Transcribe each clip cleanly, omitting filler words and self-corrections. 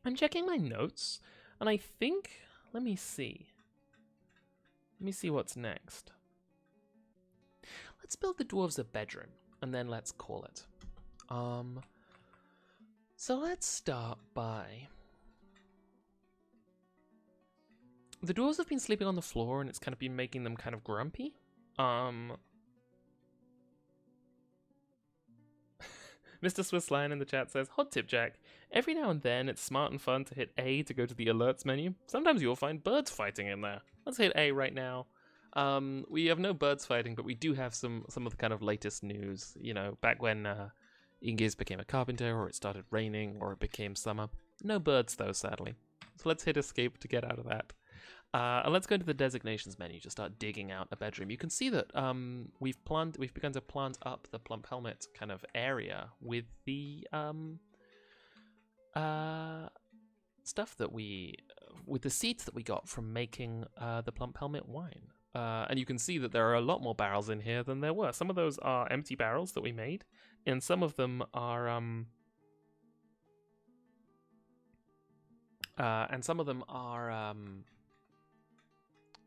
I'm checking my notes, and I think, let me see. Let me see what's next. Let's build the dwarves a bedroom, and then let's call it. So let's start by... The dwarves have been sleeping on the floor, and it's kind of been making them kind of grumpy. Mr. Swiss Lion in the chat says, hot tip, Jack. Every now and then, it's smart and fun to hit A to go to the alerts menu. Sometimes you'll find birds fighting in there. Let's hit A right now. We have no birds fighting, but we do have some of the kind of latest news. You know, back when Ingiz became a carpenter, or it started raining, or it became summer. No birds, though, sadly. So let's hit escape to get out of that. And let's go to the designations menu to start digging out a bedroom. You can see that we've begun to plant up the plump helmet kind of area with the stuff that with the seeds that we got from making the plump helmet wine. And you can see that there are a lot more barrels in here than there were. Some of those are empty barrels that we made, and some of them are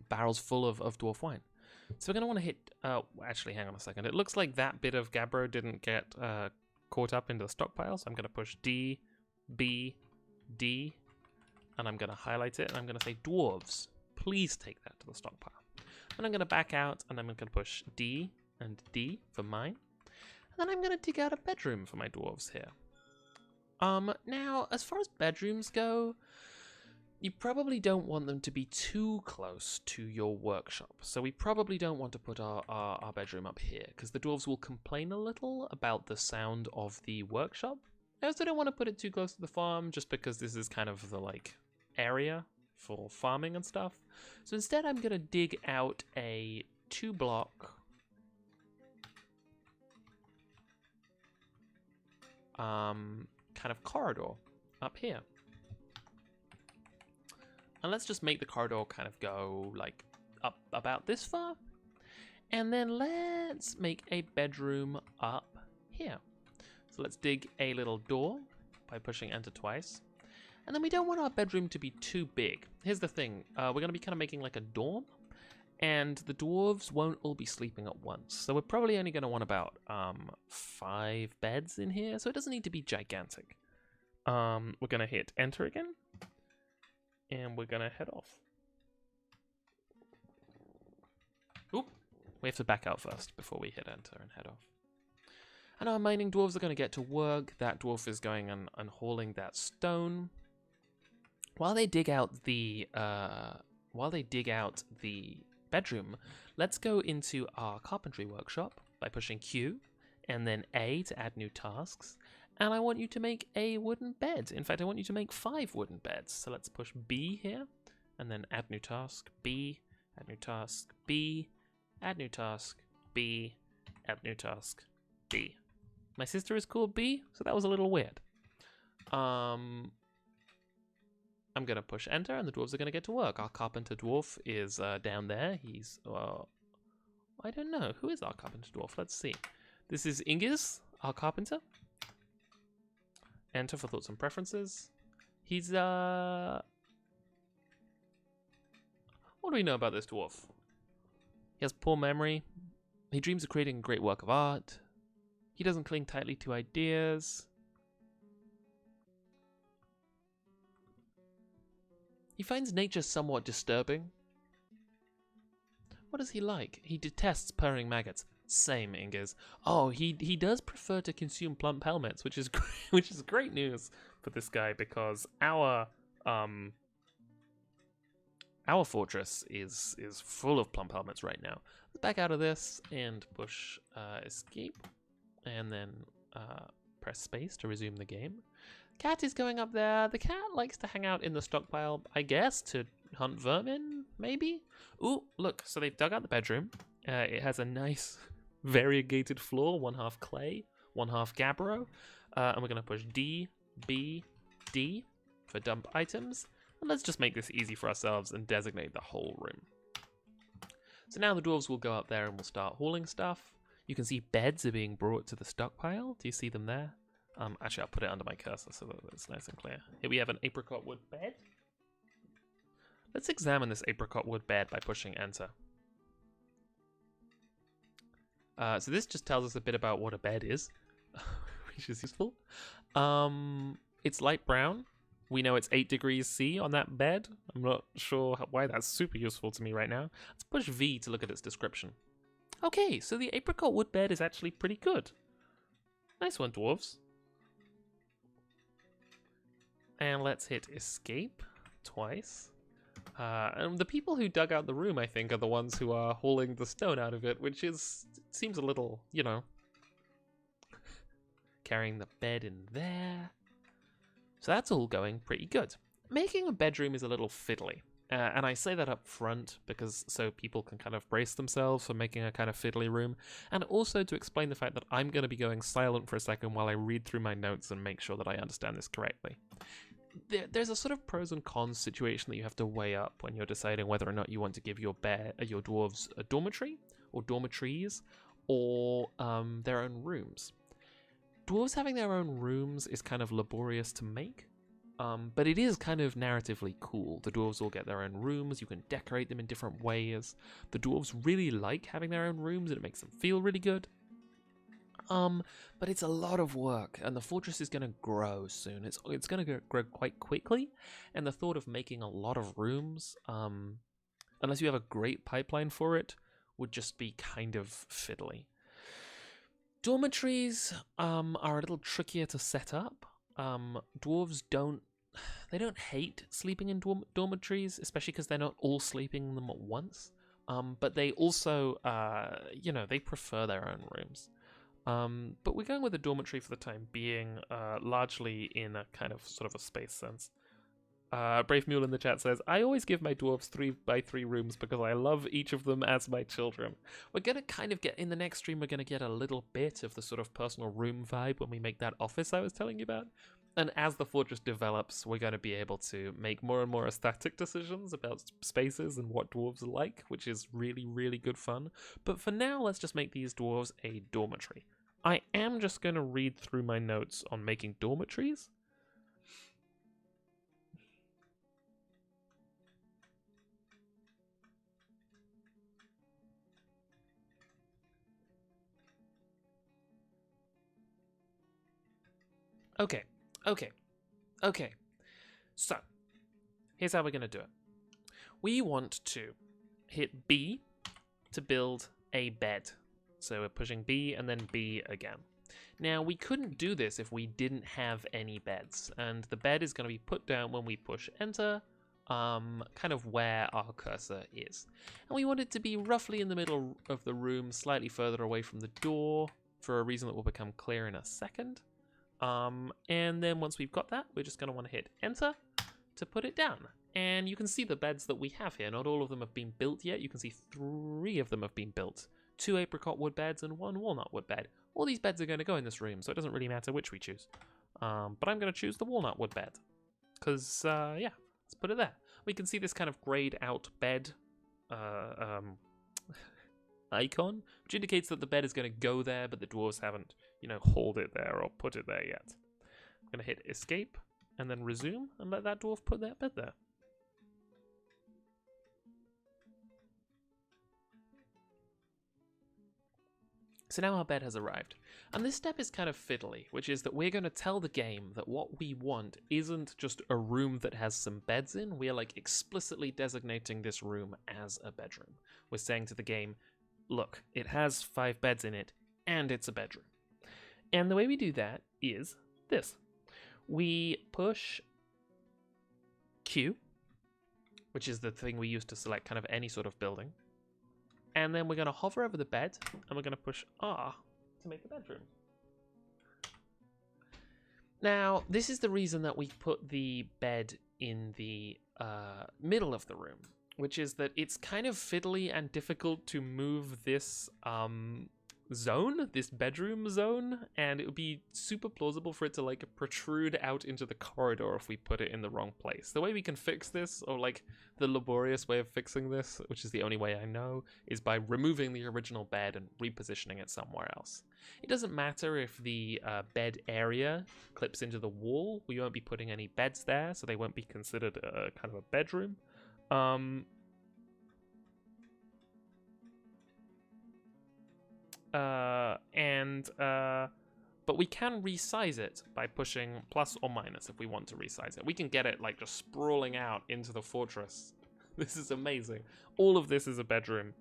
barrels full of dwarf wine. So we're going to want to hit... actually, hang on a second. It looks like that bit of Gabbro didn't get caught up into the stockpile, so I'm going to push D, B, D, and I'm going to highlight it, and I'm going to say dwarves. Please take that to the stockpile. And I'm going to back out, and I'm going to push D and D for mine. And then I'm going to dig out a bedroom for my dwarves here. Now, as far as bedrooms go... You probably don't want them to be too close to your workshop, so we probably don't want to put our bedroom up here, because the dwarves will complain a little about the sound of the workshop. I also don't want to put it too close to the farm, just because this is kind of the, like, area for farming and stuff. So instead I'm going to dig out a 2-block... kind of corridor up here. And let's just make the corridor kind of go, like, up about this far. And then let's make a bedroom up here. So let's dig a little door by pushing enter twice. And then we don't want our bedroom to be too big. Here's the thing. We're going to be kind of making like a dorm. And the dwarves won't all be sleeping at once. So we're probably only going to want about 5 beds in here. So it doesn't need to be gigantic. We're going to hit enter again. And we're going to head off. Oop, we have to back out first before we hit enter and head off. And our mining dwarves are going to get to work. That dwarf is going and hauling that stone. While they dig out the bedroom, let's go into our carpentry workshop by pushing Q and then A to add new tasks. And I want you to make a wooden bed. In fact, I want you to make 5 wooden beds. So let's push B here, and then add new task, B, add new task, B, add new task, B, add new task, B. My sister is called B, so that was a little weird. I'm going to push enter, and the dwarves are going to get to work. Our carpenter dwarf is down there. He's, I don't know. Who is our carpenter dwarf? Let's see. This is Ingiz, our carpenter. Enter for thoughts and preferences. He's, what do we know about this dwarf? He has poor memory. He dreams of creating a great work of art. He doesn't cling tightly to ideas. He finds nature somewhat disturbing. What is he like? He detests purring maggots. Same, Ingiz. Oh, he does prefer to consume plump helmets, which is great news for this guy, because our fortress is full of plump helmets right now. Let's back out of this and push escape, and then press space to resume the game. Cat is going up there. The cat likes to hang out in the stockpile, I guess, to hunt vermin, maybe? Ooh, look, so they've dug out the bedroom. It has a nice variegated floor, 1/2 clay, 1/2 gabbro. And we're going to push D, B, D for dump items. And let's just make this easy for ourselves and designate the whole room. So now the dwarves will go up there and we'll start hauling stuff. You can see beds are being brought to the stockpile. Do you see them there? Actually, I'll put it under my cursor so that it's nice and clear. Here we have an apricot wood bed. Let's examine this apricot wood bed by pushing enter. So this just tells us a bit about what a bed is, which is useful. It's light brown. We know it's 8 degrees C on that bed. I'm not sure why that's super useful to me right now. Let's push V to look at its description. Okay, so the apricot wood bed is actually pretty good. Nice one, dwarves. And let's hit escape twice. And the people who dug out the room, I think, are the ones who are hauling the stone out of it, which seems a little, you know, carrying the bed in there. So that's all going pretty good. Making a bedroom is a little fiddly. And I say that up front because so people can kind of brace themselves for making a kind of fiddly room, and also to explain the fact that I'm going to be going silent for a second while I read through my notes and make sure that I understand this correctly. There's a sort of pros and cons situation that you have to weigh up when you're deciding whether or not you want to give your dwarves a dormitory or dormitories or their own rooms. Dwarves having their own rooms is kind of laborious to make. But it is kind of narratively cool. The dwarves all get their own rooms, you can decorate them in different ways. The dwarves really like having their own rooms and it makes them feel really good. But it's a lot of work and the fortress is going to grow soon. It's going to grow quite quickly, and the thought of making a lot of rooms, unless you have a great pipeline for it, would just be kind of fiddly. Dormitories are a little trickier to set up. Dwarves don't hate sleeping in dormitories, especially because they're not all sleeping in them at once. But they also, they prefer their own rooms. But we're going with a dormitory for the time being, largely in a kind of sort of a space sense. Brave Mule in the chat says, I always give my dwarves 3x3 rooms because I love each of them as my children. We're going to kind of get, in the next stream, we're going to get a little bit of the sort of personal room vibe when we make that office I was telling you about. And as the fortress develops, we're going to be able to make more and more aesthetic decisions about spaces and what dwarves are like, which is really, really good fun. But for now, let's just make these dwarves a dormitory. I am just going to read through my notes on making dormitories. Okay. So, here's how we're going to do it. We want to hit B to build a bed. So we're pushing B and then B again. Now, we couldn't do this if we didn't have any beds, and the bed is going to be put down when we push enter, kind of where our cursor is. And we want it to be roughly in the middle of the room, slightly further away from the door, for a reason that will become clear in a second. And then once we've got that, we're just going to want to hit enter to put it down. And you can see the beds that we have here. Not all of them have been built yet. You can see 3 of them have been built. 2 apricot wood beds and 1 walnut wood bed. All these beds are going to go in this room, so it doesn't really matter which we choose. But I'm going to choose the walnut wood bed. Because, yeah, let's put it there. We can see this kind of grayed out bed icon, which indicates that the bed is going to go there, but the dwarves haven't, hauled it there or put it there yet. I'm going to hit escape and then resume and let that dwarf put that bed there. So now our bed has arrived. And this step is kind of fiddly, which is that we're going to tell the game that what we want isn't just a room that has some beds in. We are like explicitly designating this room as a bedroom. We're saying to the game, look, it has 5 beds in it and it's a bedroom. And the way we do that is this. We push Q, which is the thing we use to select kind of any sort of building. And then we're going to hover over the bed, and we're going to push R to make a bedroom. Now, this is the reason that we put the bed in the middle of the room, which is that it's kind of fiddly and difficult to move this zone, this bedroom zone, and it would be super plausible for it to like protrude out into the corridor if we put it in the wrong place. The way we can fix this, or like the laborious way of fixing this, which is the only way I know, is by removing the original bed and repositioning it somewhere else. It doesn't matter if the bed area clips into the wall. We won't be putting any beds there, so they won't be considered a kind of a bedroom. But we can resize it by pushing plus or minus if we want to resize it. We can get it like just sprawling out into the fortress. This is amazing. All of this is a bedroom.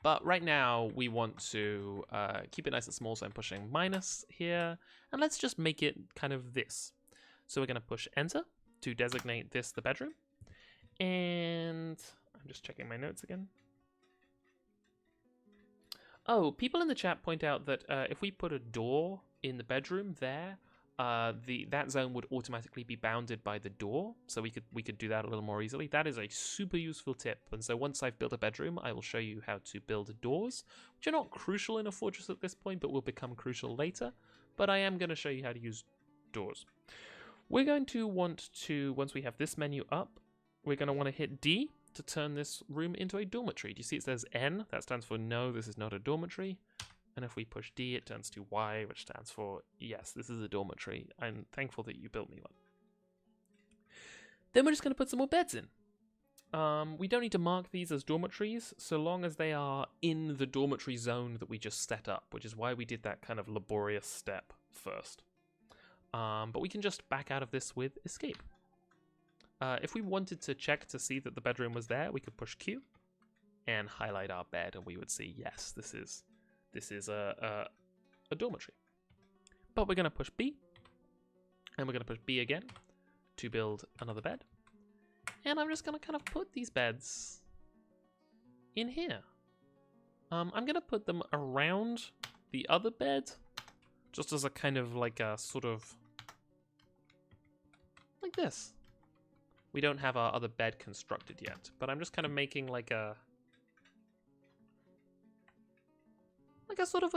But right now we want to keep it nice and small, so I'm pushing minus here. And let's just make it kind of this. So we're going to push enter to designate this the bedroom. And I'm just checking my notes again. Oh, people in the chat point out that if we put a door in the bedroom there, that zone would automatically be bounded by the door, so we could do that a little more easily. That is a super useful tip, and so once I've built a bedroom, I will show you how to build doors, which are not crucial in a fortress at this point, but will become crucial later. But I am going to show you how to use doors. We're going to want to, once we have this menu up, we're going to want to hit D to turn this room into a dormitory. Do you see it says N? That stands for no, this is not a dormitory. And if we push D, it turns to Y, which stands for yes, this is a dormitory. I'm thankful that you built me one. Then we're just going to put some more beds in. We don't need to mark these as dormitories so long as they are in the dormitory zone that we just set up, which is why we did that kind of laborious step first. But we can just back out of this with escape. If we wanted to check to see that the bedroom was there, we could push Q and highlight our bed, and we would see, yes, this is a dormitory. But we're going to push B, and we're going to push B again to build another bed. And I'm just going to kind of put these beds in here. I'm going to put them around the other bed, just as a kind of like a sort of like this. We don't have our other bed constructed yet, but I'm just kind of making like a sort of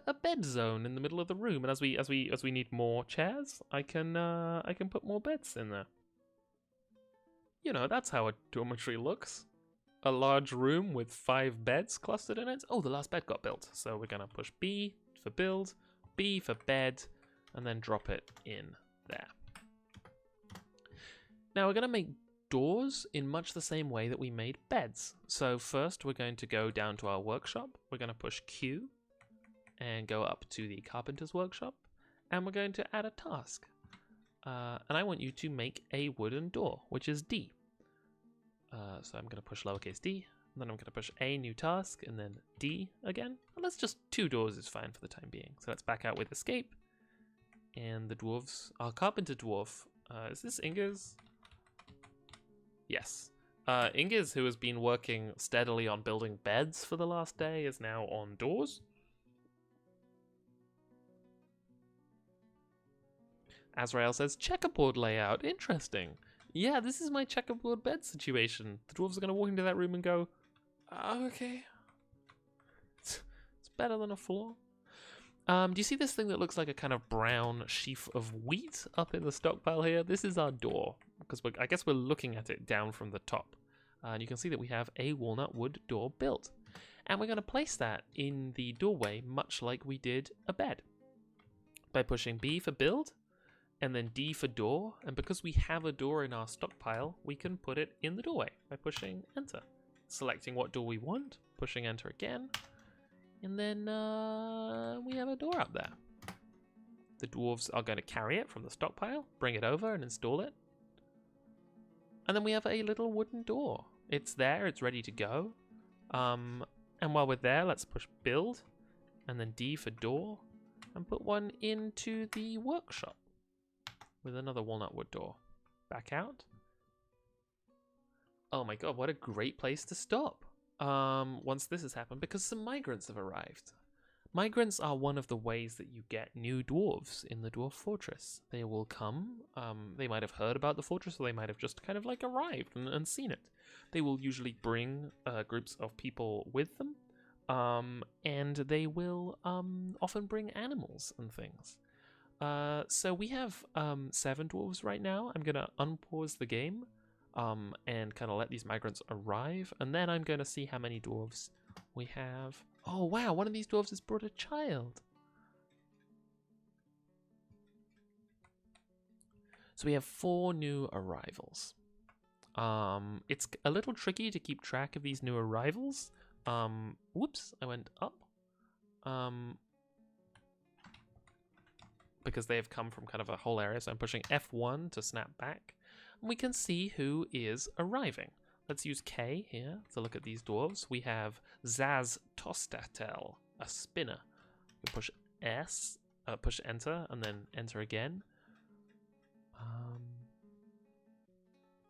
a bed zone in the middle of the room. And as we need more chairs, I can put more beds in there. You know, that's how a dormitory looks. A large room with 5 beds clustered in it. Oh, the last bed got built. So we're gonna push B for build, B for bed, and then drop it in there. Now we're going to make doors in much the same way that we made beds. So first we're going to go down to our workshop. We're going to push Q and go up to the carpenter's workshop. And we're going to add a task. And I want you to make a wooden door, which is D. So I'm going to push lowercase d, and then I'm going to push a new task, and then D again. And let's just 2 doors is fine for the time being. So let's back out with escape. And the dwarves, our carpenter dwarf, is this Inga's? Yes. Ingiz, who has been working steadily on building beds for the last day, is now on doors. Azrael says, checkerboard layout, interesting. Yeah, this is my checkerboard bed situation. The dwarves are going to walk into that room and go, okay. It's better than a floor. Do you see this thing that looks like a kind of brown sheaf of wheat up in the stockpile here? This is our door, because I guess we're looking at it down from the top. And you can see that we have a walnut wood door built. And we're going to place that in the doorway, much like we did a bed. By pushing B for build, and then D for door. And because we have a door in our stockpile, we can put it in the doorway by pushing enter. Selecting what door we want, pushing enter again. And then we have a door up there. The dwarves are going to carry it from the stockpile, bring it over and install it. And then we have a little wooden door. It's there, it's ready to go. And while we're there, let's push build and then D for door and put one into the workshop with another walnut wood door. Back out. Oh my god, what a great place to stop. Once this has happened, because some migrants have arrived. Migrants are one of the ways that you get new dwarves in the dwarf fortress. They will come, they might have heard about the fortress, or they might have just kind of like arrived and seen it. They will usually bring groups of people with them, And they will often bring animals and things. So we have 7 dwarves right now. I'm gonna unpause the game and kind of let these migrants arrive, and then I'm gonna see how many dwarves we have. Oh wow, one of these dwarves has brought a child. So we have 4 new arrivals. It's a little tricky to keep track of these new arrivals. Whoops, I went up. Because they have come from kind of a whole area, so I'm pushing F1 to snap back. And we can see who is arriving. Let's use K here to look at these dwarves. We have Zaz Tostatel, a spinner. We push S, push enter, and then enter again.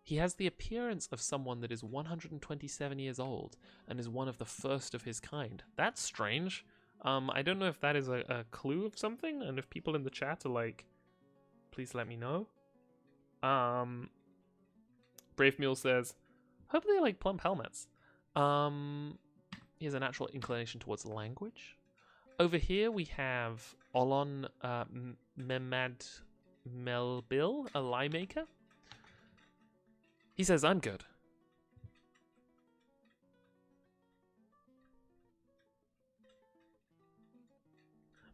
He has the appearance of someone that is 127 years old and is one of the first of his kind. That's strange. I don't know if that is a clue of something, and if people in the chat are like, please let me know. Brave Mule says, hope they like plump helmets. He has a natural inclination towards language. Over here we have Olon Memad Melbil, a lie maker. He says, I'm good.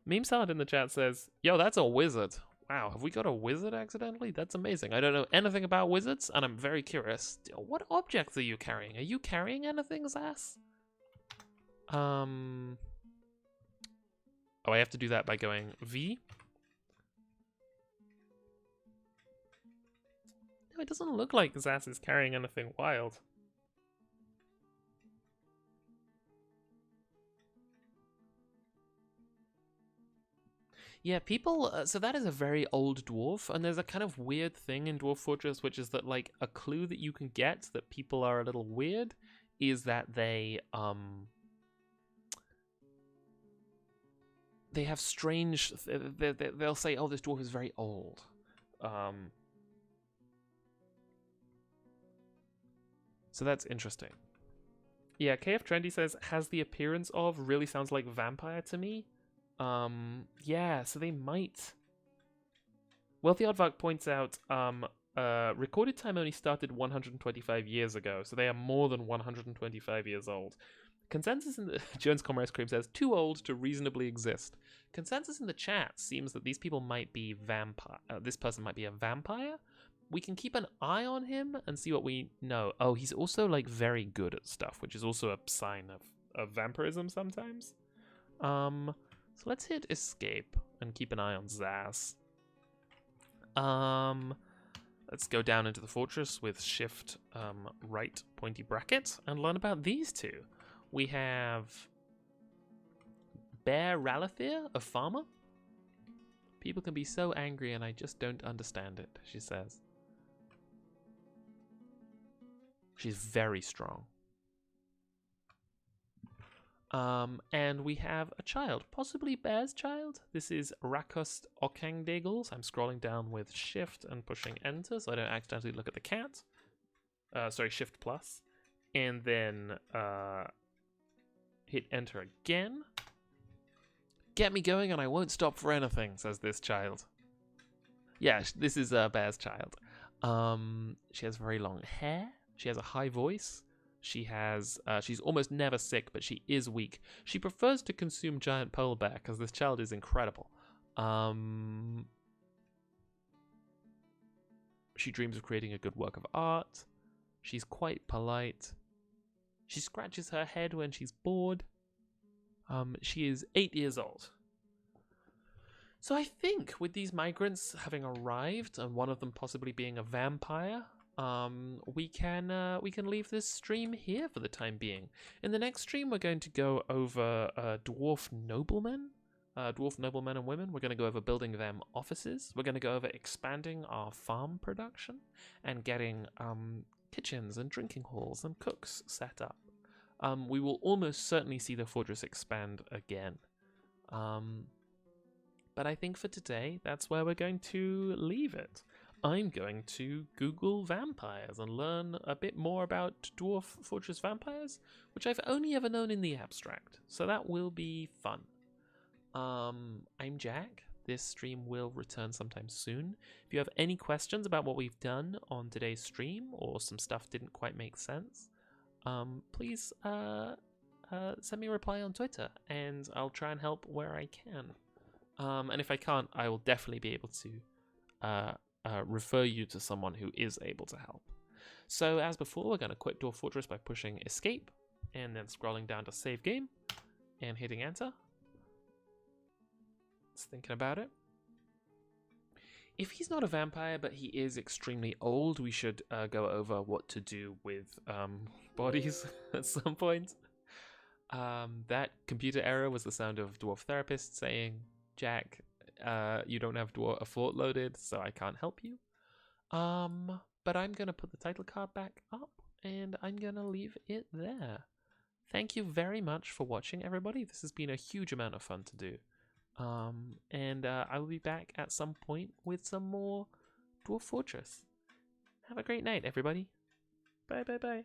Meme Salad in the chat says, yo, that's a wizard. Wow, have we got a wizard accidentally? That's amazing. I don't know anything about wizards, and I'm very curious. What objects are you carrying? Are you carrying anything, Zas? Oh, I have to do that by going V. No, it doesn't look like Zas is carrying anything wild. Yeah, people, so that is a very old dwarf, and there's a kind of weird thing in Dwarf Fortress, which is that, like, a clue that you can get that people are a little weird is that they have strange, they'll say, oh, this dwarf is very old. So that's interesting. Yeah, KF Trendy says, has the appearance of, really sounds like vampire to me. Yeah, so they might. Wealthy Aardvark points out, recorded time only started 125 years ago, so they are more than 125 years old. Consensus in the Jones Comrades Cream says, too old to reasonably exist. Consensus in the chat seems that these people might be vampire. This person might be a vampire. We can keep an eye on him and see what we know. Oh, he's also like very good at stuff, which is also a sign of vampirism sometimes. So let's hit escape and keep an eye on Zaz. Let's go down into the fortress with shift right pointy bracket and learn about these two. We have Bear Ralathir, a farmer. People can be so angry and I just don't understand it, she says. She's very strong. And we have a child, possibly Bear's child. This is Rakost Okangdagels. I'm scrolling down with shift and pushing enter so I don't accidentally look at the cat. Sorry, shift plus. And then hit enter again. Get me going and I won't stop for anything, says this child. Yeah, this is Bear's child. She has very long hair. She has a high voice. She has, she's almost never sick, but she is weak. She prefers to consume giant polar bear because this child is incredible. She dreams of creating a good work of art. She's quite polite. She scratches her head when she's bored. She is 8 years old. So I think with these migrants having arrived and one of them possibly being a vampire, we can leave this stream here for the time being. In the next stream, we're going to go over dwarf noblemen and women. We're going to go over building them offices. We're going to go over expanding our farm production and getting kitchens and drinking halls and cooks set up. We will almost certainly see the fortress expand again. But I think for today, that's where we're going to leave it. I'm going to Google vampires and learn a bit more about Dwarf Fortress vampires, which I've only ever known in the abstract. So that will be fun. I'm Jack. This stream will return sometime soon. If you have any questions about what we've done on today's stream, or some stuff didn't quite make sense, please send me a reply on Twitter, and I'll try and help where I can. And if I can't, I will definitely be able to refer you to someone who is able to help. So as before, we're going to quit Dwarf Fortress by pushing escape, and then scrolling down to save game, and hitting enter. Just thinking about it. If he's not a vampire, but he is extremely old, we should go over what to do with bodies at some point. That computer error was the sound of Dwarf Therapist saying, Jack, you don't have a fort loaded, so I can't help you. But I'm going to put the title card back up, and I'm going to leave it there. Thank you very much for watching, everybody. This has been a huge amount of fun to do. And I will be back at some point with some more Dwarf Fortress. Have a great night, everybody. Bye, bye, bye.